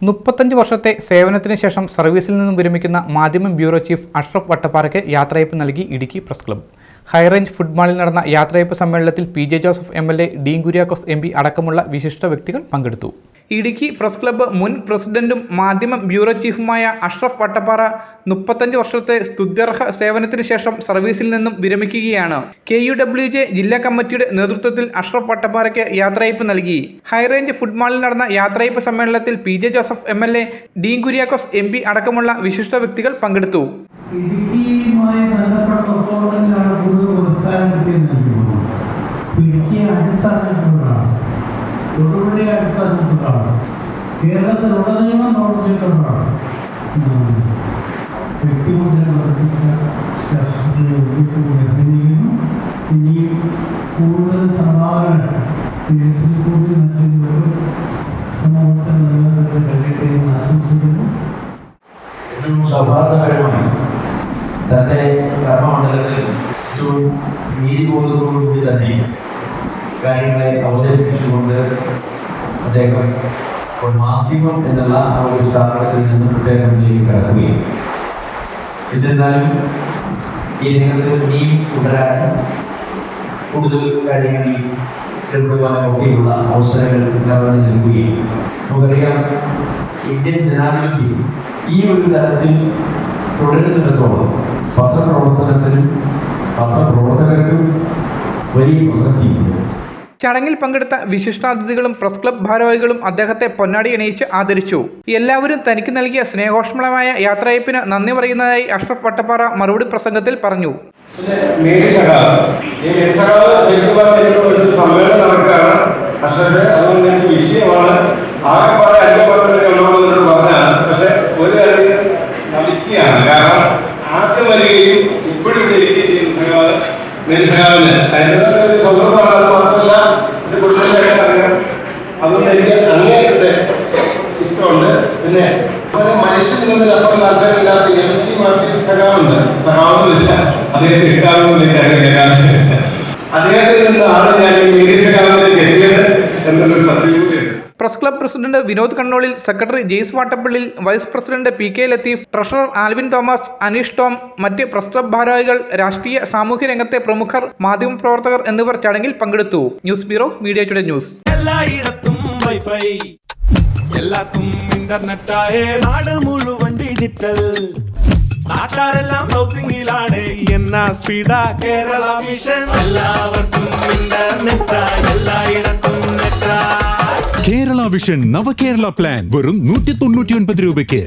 35 വർഷത്തെ സേവനത്തിന് ശേഷം സർവീസിൽ നിന്നും വിരമിക്കുന്ന മാധ്യമം ബ്യൂറോ ചീഫ് അഷ്റഫ് വട്ടപ്പാറയ്ക്ക് യാത്രയയപ്പ് നൽകി Idukki press club. High range food മാളിൽ നടന്ന യാത്രയയപ്പ് സമ്മേളനത്തിൽ PJ. Joseph MLA, Dean Kuriakose MP അടക്കമുള്ള വിശിഷ്ട വ്യക്തികൾ പങ്കെടുത്തു. ഇടുക്കി പ്രസ് ക്ലബ്ബ് മുൻ പ്രസിഡന്റും മാധ്യമം ബ്യൂറോ ചീഫുമായ അഷ്റഫ് വട്ടപ്പാറ 35 വർഷത്തെ സ്തുത്യർഹ സേവനത്തിന് ശേഷം സർവീസിൽ നിന്നും വിരമിക്കുകയാണ്. KUWJ ജില്ലാ കമ്മിറ്റിയുടെ നേതൃത്വത്തിൽ അഷ്റഫ് വട്ടപ്പാറയ്ക്ക് യാത്രയയപ്പ് നൽകി. ഹൈറേഞ്ച് ഫുഡ് മാളിൽ നടന്ന യാത്രയയപ്പ് സമ്മേളനത്തിൽ PJ. Joseph MLA, Dean Kuriakose MP അടക്കമുള്ള വിശിഷ്ട വ്യക്തികൾ പങ്കെടുത്തു. കേരളത്തിലുടനീളം പ്രവർത്തിക്കുന്നതാണ്. ഇനി കൂടുതൽ സംഭാവനകൾ സമൂഹത്തിൽ നിലനിർത്തി കഴിയട്ടെ എന്ന് ആശംസിക്കുന്നു. ഏറ്റവും സൗഹാർദ്ദപരമായി തന്റെ കർമ്മമണ്ഡലത്തിൽ നീതിബോധത്തോടുകൂടി തന്നെ കാര്യങ്ങളെ അവതരിപ്പിച്ചുകൊണ്ട് അദ്ദേഹം മാധ്യമം എന്നുള്ള ആ ഒരു സ്ഥാപനത്തിൽ നിന്ന് പ്രത്യേകത്തിലേക്ക് കടക്കുകയും എന്നിരുന്നാലും ഈ രംഗത്ത് ഇനിയും തുടരാനും കൂടുതൽ കാര്യങ്ങളിൽ ഏർപ്പെടുവാനൊക്കെയുള്ള അവസരങ്ങൾ ഉണ്ടാകാൻ നൽകുകയും നമുക്കറിയാം, ഇന്ത്യൻ ജനാധിപത്യം ഈ ഒരു തരത്തിൽ തുടരുന്നിടത്തോളം പത്രപ്രവർത്തനത്തിനും പത്രപ്രവർത്തകർക്കും വലിയ പ്രസക്തിയുണ്ട്. ചടങ്ങിൽ പങ്കെടുത്ത വിശിഷ്ടാതിഥികളും പ്രസ് ക്ലബ് ഭാരവാഹികളും അദ്ദേഹത്തെ പൊന്നാടി അണിയിച്ച് ആദരിച്ചു. എല്ലാവരും തനിക്ക് നൽകിയ സ്നേഹോഷ്മളമായ യാത്രയയപ്പിന് നന്ദി പറയുന്നതായി അഷ്റഫ് വട്ടപ്പാറ മറുപടി പ്രസംഗത്തിൽ പറഞ്ഞു. അതുകൊണ്ട് എനിക്ക് അങ്ങേയറ്റത്തെ ഇഷ്ടമുണ്ട്. പിന്നെ മരിച്ചു നിന്നതിനപ്പുറം താല്പര്യമില്ലാത്ത MC മാത്യു സഖാവുണ്ട്. സഖാവെന്ന് വെച്ചാൽ അദ്ദേഹത്തെ കിട്ടാമെന്ന് അദ്ദേഹത്തിൽ നിന്നാണ് ഞാൻ ഈ മീഡിയ സഖാവിലേക്ക് എത്തിയത് എന്നൊരു സത്യകൂടിയുണ്ട്. Press club president Vinod Kannolil, secretary Jaise Vattappallil, vice president PK Latheef, treasurer Alvin Thomas, Aneesh Tom, മറ്റ് പ്രസ് ക്ലബ് ഭാരവാഹികൾ, രാഷ്ട്രീയ സാമൂഹ്യ രംഗത്തെ പ്രമുഖർ, മാധ്യമപ്രവർത്തകർ എന്നിവർ ചടങ്ങിൽ പങ്കെടുത്തു. News bureau, media today news. നാട് മുഴുവൻ ഡിജിറ്റൽ, നാട്ടാരെല്ലാം ബ്രൗസിംഗിലാണ്. എന്നാ സ്പീഡാ കേരള മിഷൻ, എല്ലാവർക്കും ഇന്റർനെറ്റ്, എല്ലായിടത്തും net. Kerala vision Navakerala plan വെറും 199 രൂപയ്ക്ക്.